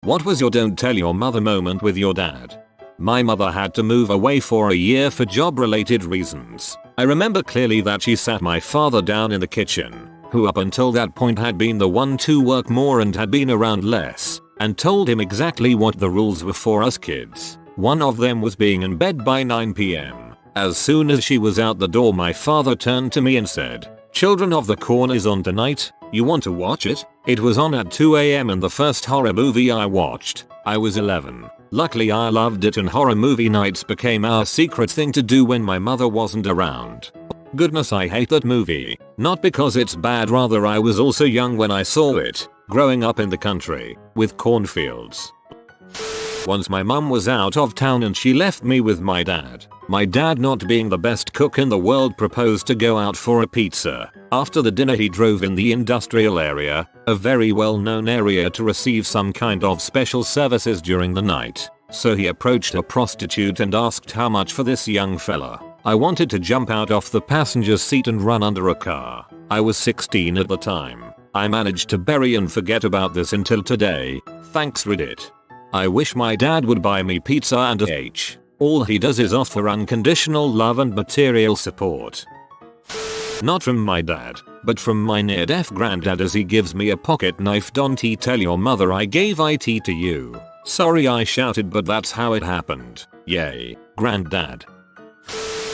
What was your don't tell your mother moment with your dad? My mother had to move away for a year for job related reasons. I remember clearly that she sat my father down in the kitchen, who up until that point had been the one to work more and had been around less, and told him exactly what the rules were for us kids. One of them was being in bed by 9 p.m. As soon as she was out the door, my father turned to me and said, "Children of the Corn is on tonight, you want to watch it?" It was on at 2 a.m. and the first horror movie I watched. I was 11. Luckily I loved it and horror movie nights became our secret thing to do when my mother wasn't around. Goodness, I hate that movie. Not because it's bad, rather I was also young when I saw it, growing up in the country, with cornfields. Once my mum was out of town and she left me with my dad. My dad, not being the best cook in the world, proposed to go out for a pizza. After the dinner he drove in the industrial area, a very well-known area, to receive some kind of special services during the night. So he approached a prostitute and asked how much for this young fella. I wanted to jump out off the passenger seat and run under a car. I was 16 at the time. I managed to bury and forget about this until today. Thanks Reddit. I wish my dad would buy me pizza and all he does is offer unconditional love and material support. Not from my dad, but from my near-deaf granddad, as he gives me a pocket knife. Don't tell your mother I gave IT to you. Sorry I shouted, but that's how it happened. Yay, granddad.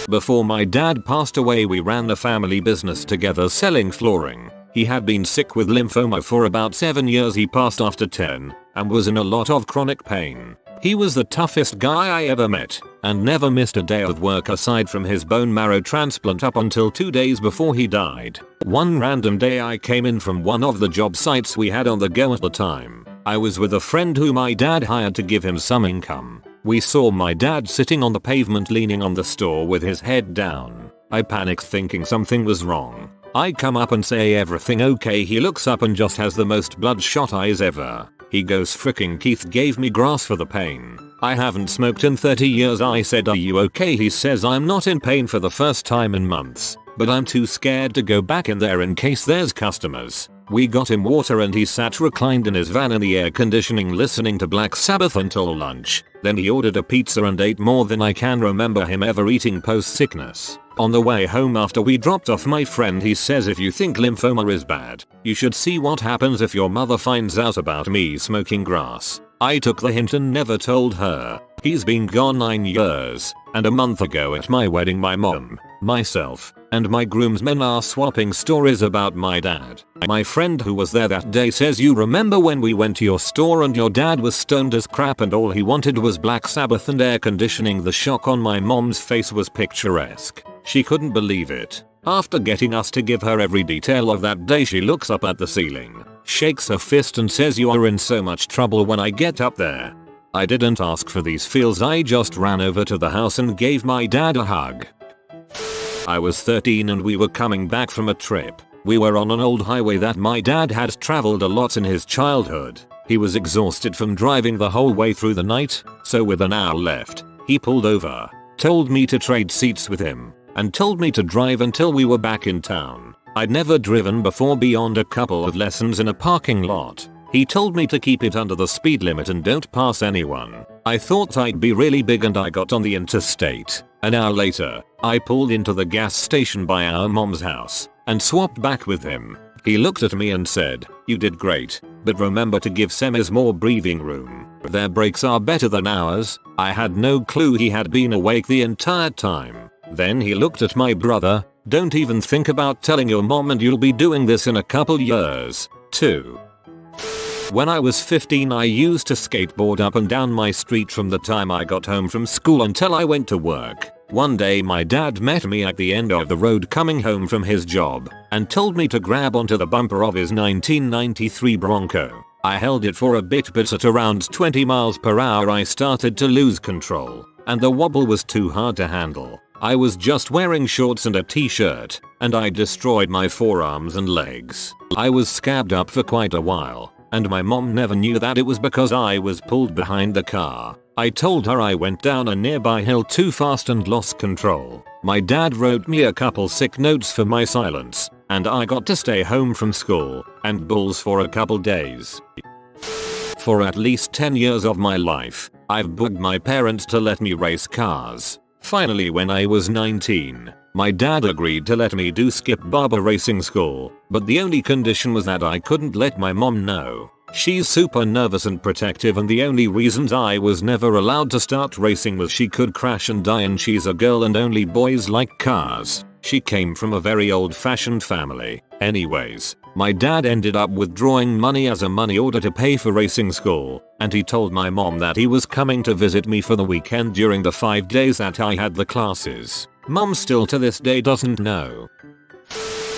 Before my dad passed away we ran a family business together selling flooring. He had been sick with lymphoma for about 7 years. He passed after 10 and was in a lot of chronic pain. He was the toughest guy I ever met and never missed a day of work aside from his bone marrow transplant up until 2 days before he died. One random day I came in from one of the job sites we had on the go at the time. I was with a friend who my dad hired to give him some income. We saw my dad sitting on the pavement leaning on the store with his head down. I panicked thinking something was wrong. I come up and say, "Everything okay?" He looks up and just has the most bloodshot eyes ever. He goes, "Fricking Keith gave me grass for the pain. I haven't smoked in 30 years. I said, "Are you okay?" He says, "I'm not in pain for the first time in months, but I'm too scared to go back in there in case there's customers." We got him water and he sat reclined in his van in the air conditioning listening to Black Sabbath until lunch. Then he ordered a pizza and ate more than I can remember him ever eating post sickness. On the way home after we dropped off my friend, he says, "If you think lymphoma is bad, you should see what happens if your mother finds out about me smoking grass." I took the hint and never told her. He's been gone 9 years, and a month ago at my wedding my mom, myself, and my groomsmen are swapping stories about my dad. My friend who was there that day says, "You remember when we went to your store and your dad was stoned as crap and all he wanted was Black Sabbath and air conditioning?" The shock on my mom's face was picturesque. She couldn't believe it. After getting us to give her every detail of that day, she looks up at the ceiling, shakes her fist and says, "You are in so much trouble when I get up there." I didn't ask for these feels. I just ran over to the house and gave my dad a hug. I was 13 and we were coming back from a trip. We were on an old highway that my dad had traveled a lot in his childhood. He was exhausted from driving the whole way through the night, so with an hour left, he pulled over, told me to trade seats with him, and told me to drive until we were back in town. I'd never driven before beyond a couple of lessons in a parking lot. He told me to keep it under the speed limit and don't pass anyone. I thought I'd be really big and I got on the interstate. An hour later, I pulled into the gas station by our mom's house and swapped back with him. He looked at me and said, "You did great, but remember to give semis more breathing room. Their brakes are better than ours." I had no clue he had been awake the entire time. Then he looked at my brother, "Don't even think about telling your mom and you'll be doing this in a couple years, too." When I was 15 I used to skateboard up and down my street from the time I got home from school until I went to work. One day my dad met me at the end of the road coming home from his job and told me to grab onto the bumper of his 1993 Bronco. I held it for a bit, but at around 20 miles per hour I started to lose control and the wobble was too hard to handle. I was just wearing shorts and a t-shirt and I destroyed my forearms and legs. I was scabbed up for quite a while. And my mom never knew that it was because I was pulled behind the car. I told her I went down a nearby hill too fast and lost control. My dad wrote me a couple sick notes for my silence, and I got to stay home from school and bulls for a couple days. For at least 10 years of my life, I've bugged my parents to let me race cars. Finally, when I was 19, my dad agreed to let me do skip barber racing school, but the only condition was that I couldn't let my mom know. She's super nervous and protective, and the only reasons I was never allowed to start racing was she could crash and die, and she's a girl and only boys like cars. She came from a very old-fashioned family. Anyways, my dad ended up withdrawing money as a money order to pay for racing school, and he told my mom that he was coming to visit me for the weekend during the 5 days that I had the classes. Mom still to this day doesn't know.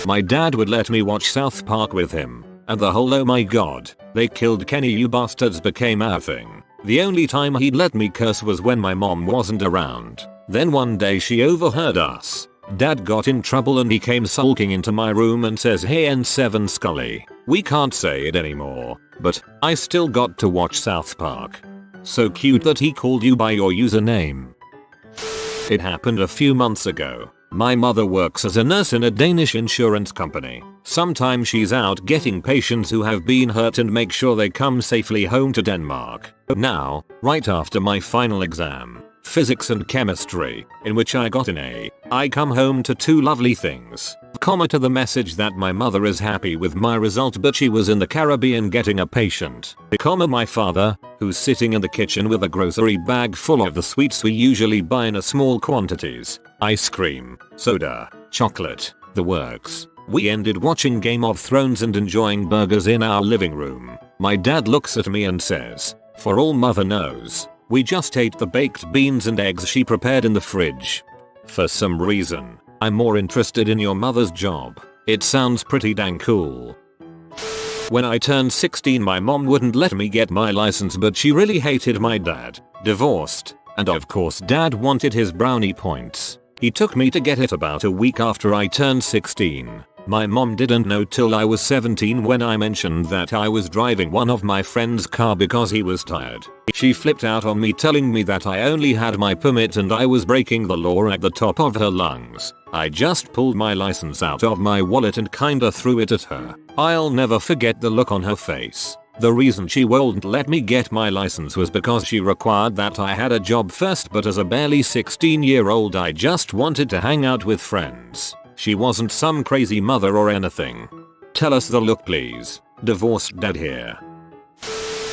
My dad would let me watch South Park with him, and the whole "oh my god, they killed Kenny you bastards" became a thing. The only time he'd let me curse was when my mom wasn't around. Then one day she overheard us. Dad got in trouble and he came sulking into my room and says, "Hey N7 Scully, we can't say it anymore, but I still got to watch South Park." So cute that he called you by your username. It happened a few months ago. My mother works as a nurse in a Danish insurance company. Sometimes she's out getting patients who have been hurt and make sure they come safely home to Denmark. Now, right after my final exam, physics and chemistry, in which I got an A, I come home to two lovely things. To the message that my mother is happy with my result but she was in the Caribbean getting a patient. My father, who's sitting in the kitchen with a grocery bag full of the sweets we usually buy in small quantities. Ice cream, soda, chocolate, the works. We ended watching Game of Thrones and enjoying burgers in our living room. My dad looks at me and says, "For all mother knows, we just ate the baked beans and eggs she prepared in the fridge." For some reason, I'm more interested in your mother's job. It sounds pretty dang cool. When I turned 16, my mom wouldn't let me get my license, but she really hated my dad. Divorced, and of course dad wanted his brownie points. He took me to get it about a week after I turned 16. My mom didn't know till I was 17 when I mentioned that I was driving one of my friend's car because he was tired. She flipped out on me, telling me that I only had my permit and I was breaking the law at the top of her lungs. I just pulled my license out of my wallet and kinda threw it at her. I'll never forget the look on her face. The reason she wouldn't let me get my license was because she required that I had a job first, but as a barely 16-year-old I just wanted to hang out with friends. She wasn't some crazy mother or anything. Tell us the look please. Divorced dad here.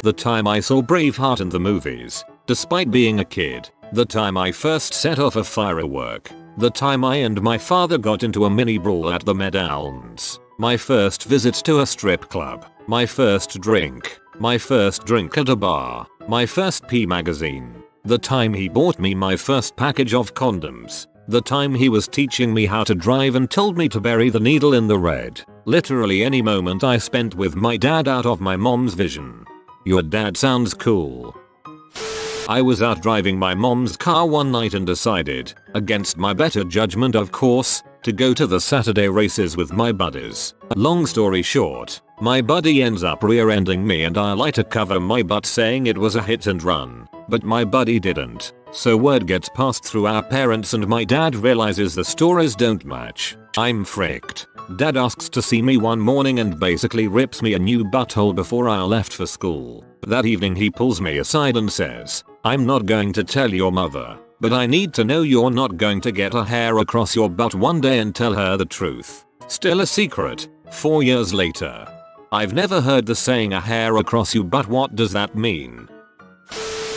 The time I saw Braveheart in the movies, despite being a kid. The time I first set off a firework. The time I and my father got into a mini brawl at the Meadowlands. My first visit to a strip club. My first drink. My first drink at a bar. My first P magazine. The time he bought me my first package of condoms. The time he was teaching me how to drive and told me to bury the needle in the red. Literally any moment I spent with my dad out of my mom's vision. Your dad sounds cool. I was out driving my mom's car one night and decided, against my better judgment of course, to go to the Saturday races with my buddies. Long story short, my buddy ends up rear-ending me and I lie to cover my butt saying it was a hit and run. But my buddy didn't. So word gets passed through our parents and my dad realizes the stories don't match. I'm fricked. Dad asks to see me one morning and basically rips me a new butthole before I left for school. That evening he pulls me aside and says, "I'm not going to tell your mother, but I need to know you're not going to get a hair across your butt one day and tell her the truth." Still a secret. 4 years later. I've never heard the saying "a hair across your butt." What does that mean?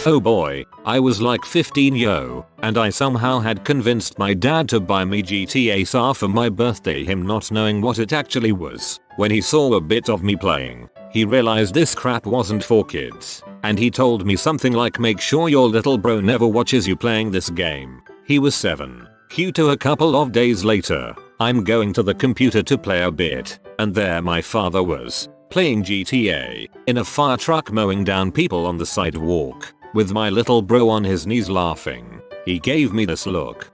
Oh boy, I was like 15 and I somehow had convinced my dad to buy me GTA SAR for my birthday, him not knowing what it actually was. When he saw a bit of me playing, he realized this crap wasn't for kids, and he told me something like, "Make sure your little bro never watches you playing this game." He was 7. Cue to a couple of days later, I'm going to the computer to play a bit, and there my father was, playing GTA, in a fire truck mowing down people on the sidewalk, with my little bro on his knees laughing. He gave me this look.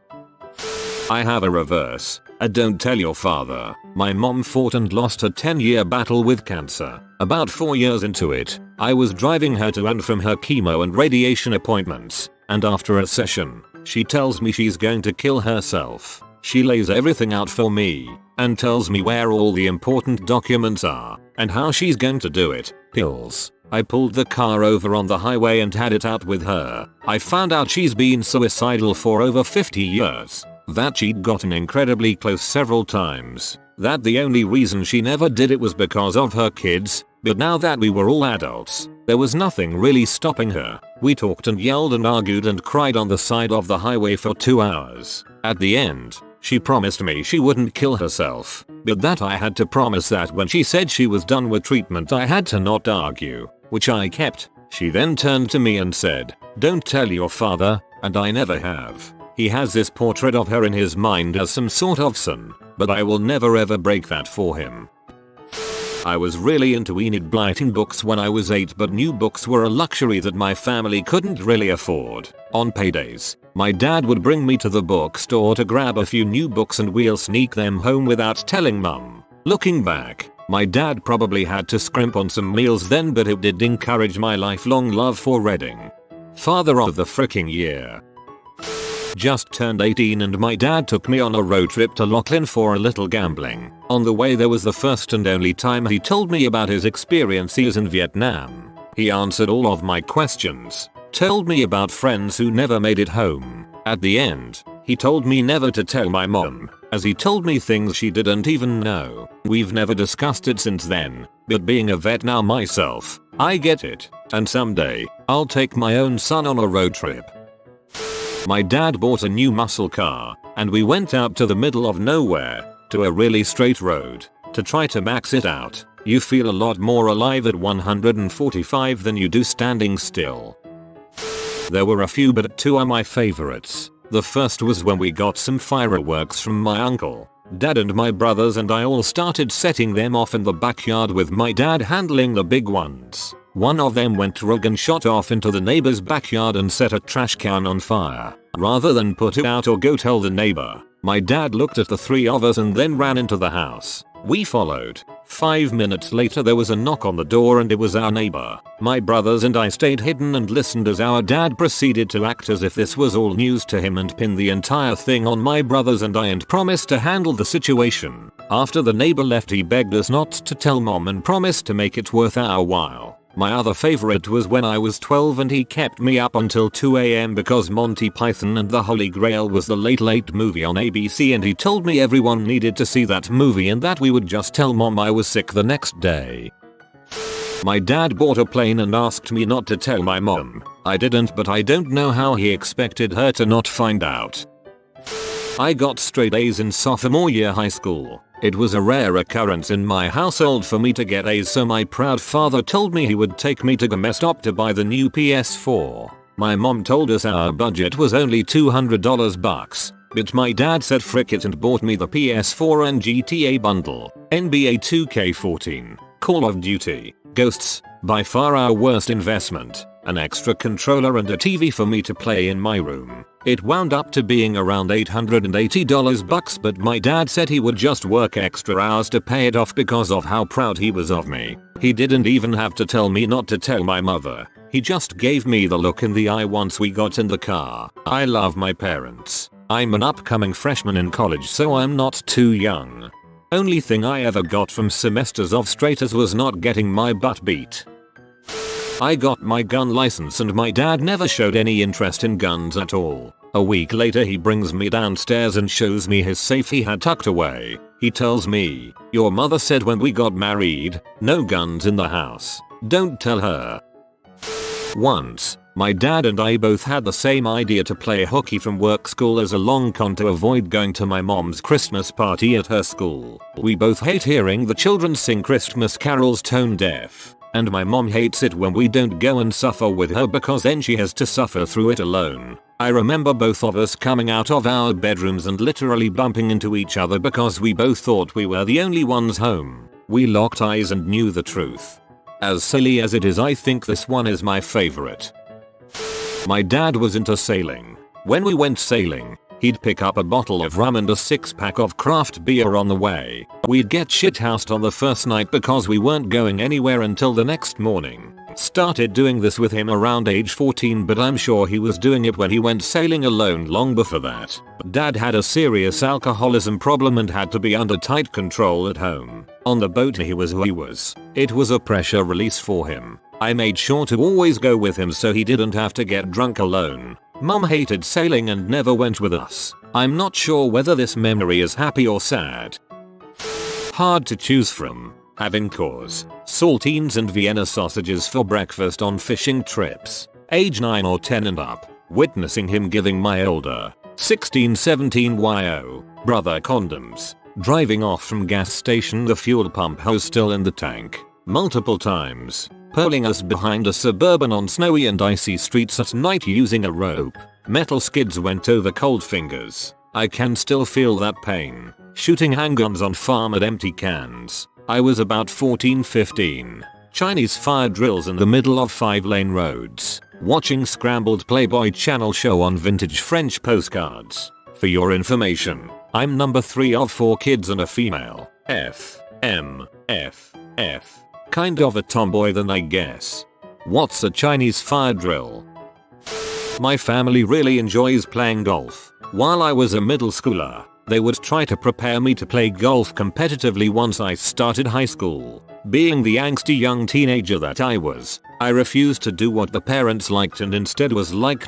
I have a reverse. A don't tell your father. My mom fought and lost her 10-year battle with cancer. About 4 years into it, I was driving her to and from her chemo and radiation appointments, and after a session, she tells me she's going to kill herself. She lays everything out for me, and tells me where all the important documents are, and how she's going to do it. Pills, I pulled the car over on the highway and had it out with her. I found out she's been suicidal for over 50 years. That she'd gotten incredibly close several times. That the only reason she never did it was because of her kids. But now that we were all adults, there was nothing really stopping her. We talked and yelled and argued and cried on the side of the highway for 2 hours. At the end, she promised me she wouldn't kill herself, but that I had to promise that when she said she was done with treatment I had to not argue, which I kept. She then turned to me and said, "Don't tell your father," and I never have. He has this portrait of her in his mind as some sort of son, but I will never ever break that for him. I was really into Enid Blyton books when I was 8, but new books were a luxury that my family couldn't really afford. On paydays, my dad would bring me to the bookstore to grab a few new books and we'll sneak them home without telling mum. Looking back, my dad probably had to scrimp on some meals then, but it did encourage my lifelong love for reading. Father of the fricking year. Just turned 18 and my dad took me on a road trip to Lachlan for a little gambling. On the way there was the first and only time he told me about his experiences in Vietnam. He answered all of my questions, told me about friends who never made it home. At the end, he told me never to tell my mom, as he told me things she didn't even know. We've never discussed it since then, but being a vet now myself, I get it, and someday, I'll take my own son on a road trip. My dad bought a new muscle car, and we went out to the middle of nowhere, to a really straight road, to try to max it out. You feel a lot more alive at 145 than you do standing still. There were a few, but 2 are my favorites. The first was when we got some fireworks from my uncle. Dad and my brothers and I all started setting them off in the backyard with my dad handling the big ones. One of them went rogue and shot off into the neighbor's backyard and set a trash can on fire. Rather than put it out or go tell the neighbor, my dad looked at the 3 of us and then ran into the house. We followed. 5 minutes later there was a knock on the door and it was our neighbor. My brothers and I stayed hidden and listened as our dad proceeded to act as if this was all news to him and pinned the entire thing on my brothers and I and promised to handle the situation. After the neighbor left he begged us not to tell mom and promised to make it worth our while. My other favorite was when I was 12 and he kept me up until 2 AM because Monty Python and the Holy Grail was the late movie on ABC and he told me everyone needed to see that movie and that we would just tell mom I was sick the next day. My dad bought a plane and asked me not to tell my mom. I didn't, but I don't know how he expected her to not find out. I got straight A's in sophomore year high school. It was a rare occurrence in my household for me to get A's, so my proud father told me he would take me to GameStop to buy the new PS4. My mom told us our budget was only $200 bucks, but my dad said frick it and bought me the PS4 and GTA bundle, NBA 2K14, Call of Duty, Ghosts, by far our worst investment, an extra controller and a TV for me to play in my room. It wound up to being around $880 bucks, but my dad said he would just work extra hours to pay it off because of how proud he was of me. He didn't even have to tell me not to tell my mother. He just gave me the look in the eye once we got in the car. I love my parents. I'm an upcoming freshman in college, so I'm not too young. Only thing I ever got from semesters of straightas was not getting my butt beat. I got my gun license and my dad never showed any interest in guns at all. A week later he brings me downstairs and shows me his safe he had tucked away. He tells me, "Your mother said when we got married, no guns in the house. Don't tell her." Once, my dad and I both had the same idea to play hooky from work school as a long con to avoid going to my mom's Christmas party at her school. We both hate hearing the children sing Christmas carols tone deaf. And my mom hates it when we don't go and suffer with her because then she has to suffer through it alone. I remember both of us coming out of our bedrooms and literally bumping into each other because we both thought we were the only ones home. We locked eyes and knew the truth. As silly as it is, I think this one is my favorite. My dad was into sailing. When we went sailing, he'd pick up a bottle of rum and a 6-pack of craft beer on the way. We'd get shithoused on the first night because we weren't going anywhere until the next morning. Started doing this with him around age 14, but I'm sure he was doing it when he went sailing alone long before that. Dad had a serious alcoholism problem and had to be under tight control at home. On the boat he was who he was. It was a pressure release for him. I made sure to always go with him so he didn't have to get drunk alone. Mom hated sailing and never went with us. I'm not sure whether this memory is happy or sad. Hard to choose from. Having cause, saltines and Vienna sausages for breakfast on fishing trips. Age 9 or 10 and up. Witnessing him giving my older 16-17 yo brother condoms. Driving off from gas station, the fuel pump hose still in the tank. Multiple times. Pulling us behind a Suburban on snowy and icy streets at night using a rope. Metal skids went over cold fingers. I can still feel that pain. Shooting handguns on farm at empty cans. I was about 14-15. Chinese fire drills in the middle of 5-lane roads. Watching scrambled Playboy Channel show on vintage French postcards. For your information, I'm number 3 of 4 kids and a female. F. Kind of a tomboy then, I guess. What's a Chinese fire drill? My family really enjoys playing golf. While I was a middle schooler, they would try to prepare me to play golf competitively once I started high school. Being the angsty young teenager that I was, I refused to do what the parents liked and instead was like,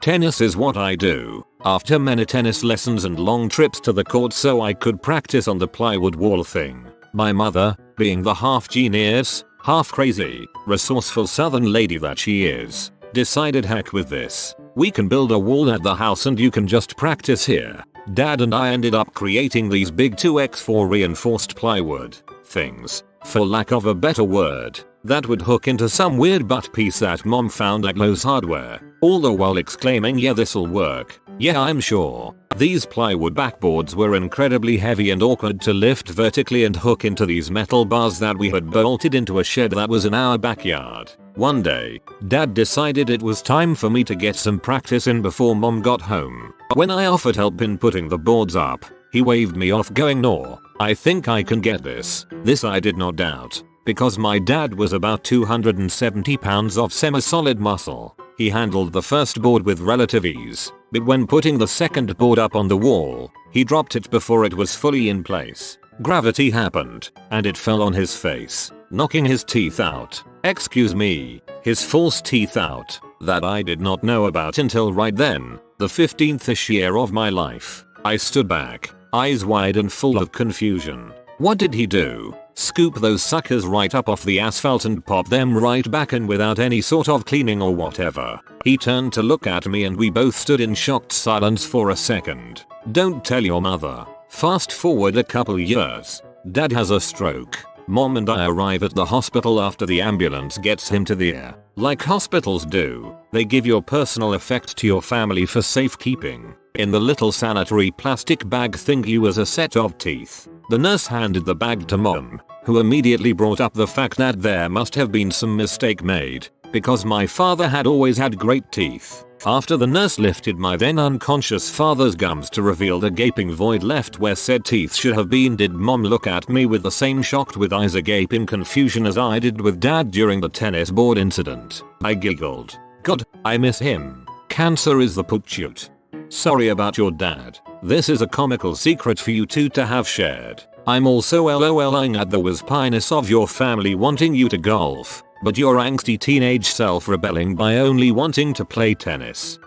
tennis is what I do. After many tennis lessons and long trips to the court so I could practice on the plywood wall thing, my mother, being the half genius, half crazy, resourceful southern lady that she is, decided heck with this. We can build a wall at the house and you can just practice here. Dad and I ended up creating these big 2x4 reinforced plywood things, for lack of a better word, that would hook into some weird butt piece that mom found at Lowe's Hardware, all the while exclaiming, yeah, this'll work. Yeah, I'm sure. These plywood backboards were incredibly heavy and awkward to lift vertically and hook into these metal bars that we had bolted into a shed that was in our backyard. One day, Dad decided it was time for me to get some practice in before mom got home. When I offered help in putting the boards up, he waved me off going, "No, I think I can get this." This I did not doubt, because my dad was about 270 pounds of semi-solid muscle. He handled the first board with relative ease, but when putting the second board up on the wall, he dropped it before it was fully in place. Gravity happened, and it fell on his face, knocking his teeth out. Excuse me, his false teeth out, that I did not know about until right then, the 15th-ish year of my life. I stood back, eyes wide and full of confusion. What did he do? Scoop those suckers right up off the asphalt and pop them right back in without any sort of cleaning or whatever? He turned to look at me and we both stood in shocked silence for a second. Don't tell your mother. Fast forward a couple years. Dad has a stroke. Mom and I arrive at the hospital after the ambulance gets him to the ER. Like hospitals do, they give your personal effect to your family for safekeeping. In the little sanitary plastic bag thingy was a set of teeth. The nurse handed the bag to mom, who immediately brought up the fact that there must have been some mistake made, because my father had always had great teeth. After the nurse lifted my then unconscious father's gums to reveal the gaping void left where said teeth should have been, did mom look at me with the same shocked with eyes agape in confusion as I did with dad during the tennis board incident. I giggled. God, I miss him. Cancer is the putchute. Sorry about your dad. This is a comical secret for you two to have shared. I'm also LOLing at the waspiness of your family wanting you to golf, but your angsty teenage self rebelling by only wanting to play tennis.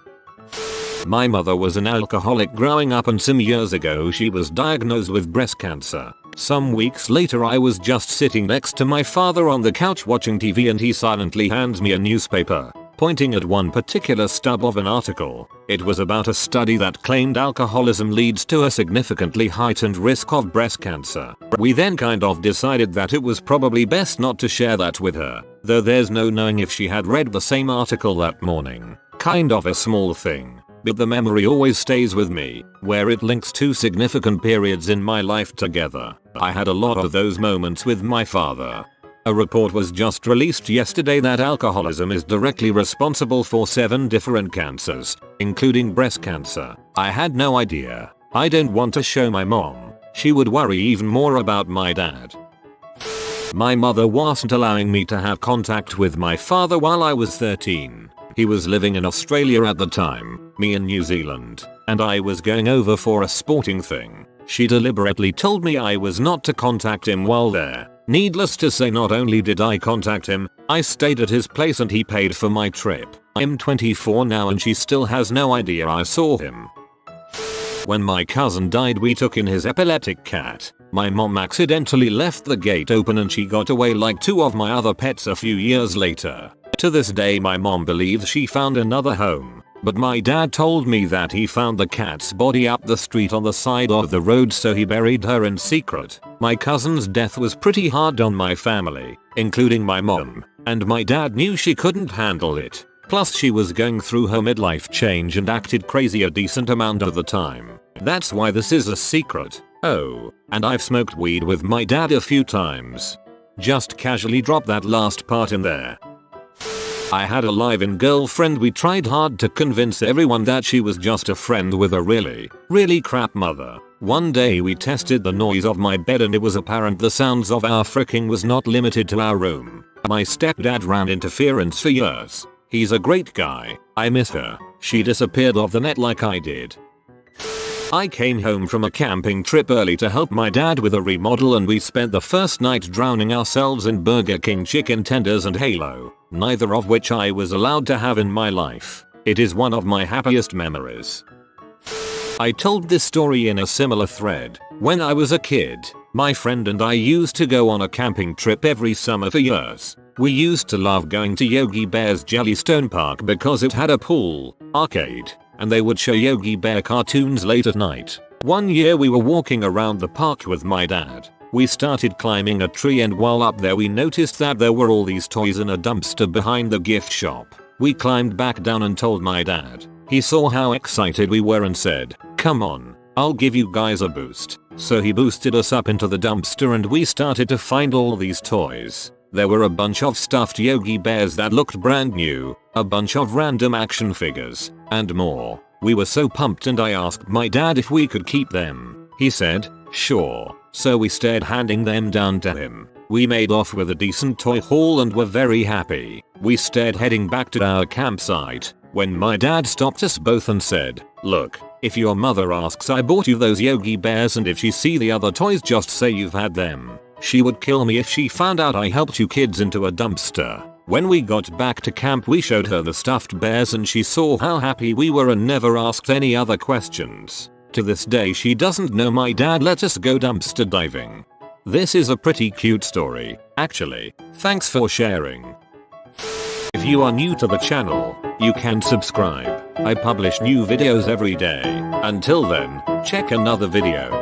My mother was an alcoholic growing up and some years ago she was diagnosed with breast cancer. Some weeks later I was just sitting next to my father on the couch watching TV and he silently hands me a newspaper, pointing at one particular stub of an article. It was about a study that claimed alcoholism leads to a significantly heightened risk of breast cancer. We then kind of decided that it was probably best not to share that with her, though there's no knowing if she had read the same article that morning. Kind of a small thing, but the memory always stays with me, where it links two significant periods in my life together. I had a lot of those moments with my father. A report was just released yesterday that alcoholism is directly responsible for 7 different cancers, including breast cancer. I had no idea. I don't want to show my mom. She would worry even more about my dad. My mother wasn't allowing me to have contact with my father while I was 13. He was living in Australia at the time, me in New Zealand, and I was going over for a sporting thing. She deliberately told me I was not to contact him while there. Needless to say, not only did I contact him, I stayed at his place and he paid for my trip. I'm 24 now and she still has no idea I saw him. When my cousin died, we took in his epileptic cat. My mom accidentally left the gate open and she got away like 2 of my other pets a few years later. To this day my mom believes she found another home, but my dad told me that he found the cat's body up the street on the side of the road, so he buried her in secret. My cousin's death was pretty hard on my family, including my mom, and my dad knew she couldn't handle it. Plus she was going through her midlife change and acted crazy a decent amount of the time. That's why this is a secret. Oh, and I've smoked weed with my dad a few times. Just casually drop that last part in there. I had a live-in girlfriend. We tried hard to convince everyone that she was just a friend with a really crap mother. One day we tested the noise of my bed and it was apparent the sounds of our fricking was not limited to our room. My stepdad ran interference for years. He's a great guy. I miss her. She disappeared off the net like I did. I came home from a camping trip early to help my dad with a remodel and we spent the first night drowning ourselves in Burger King chicken tenders and Halo, neither of which I was allowed to have in my life. It is one of my happiest memories. I told this story in a similar thread. When I was a kid, my friend and I used to go on a camping trip every summer for years. We used to love going to Yogi Bear's Jellystone Park because it had a pool, arcade, and they would show Yogi Bear cartoons late at night. One year we were walking around the park with my dad. We started climbing a tree and while up there we noticed that there were all these toys in a dumpster behind the gift shop. We climbed back down and told my dad. He saw how excited we were and said, "Come on, I'll give you guys a boost." So he boosted us up into the dumpster and we started to find all these toys. There were a bunch of stuffed Yogi Bears that looked brand new, a bunch of random action figures, and more. We were so pumped and I asked my dad if we could keep them. He said, sure. So we started handing them down to him. We made off with a decent toy haul and were very happy. We started heading back to our campsite when my dad stopped us both and said, "Look, if your mother asks I bought you those Yogi Bears and if she see the other toys just say you've had them. She would kill me if she found out I helped you kids into a dumpster." When we got back to camp we showed her the stuffed bears and she saw how happy we were and never asked any other questions. To this day she doesn't know my dad let us go dumpster diving. This is a pretty cute story, actually. Thanks for sharing. If you are new to the channel, you can subscribe. I publish new videos every day. Until then, check another video.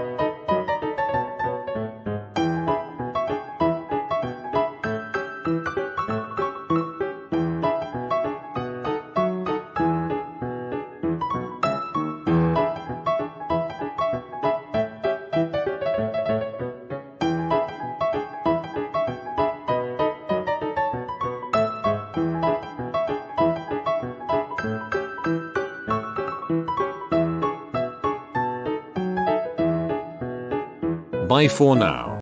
Bye for now.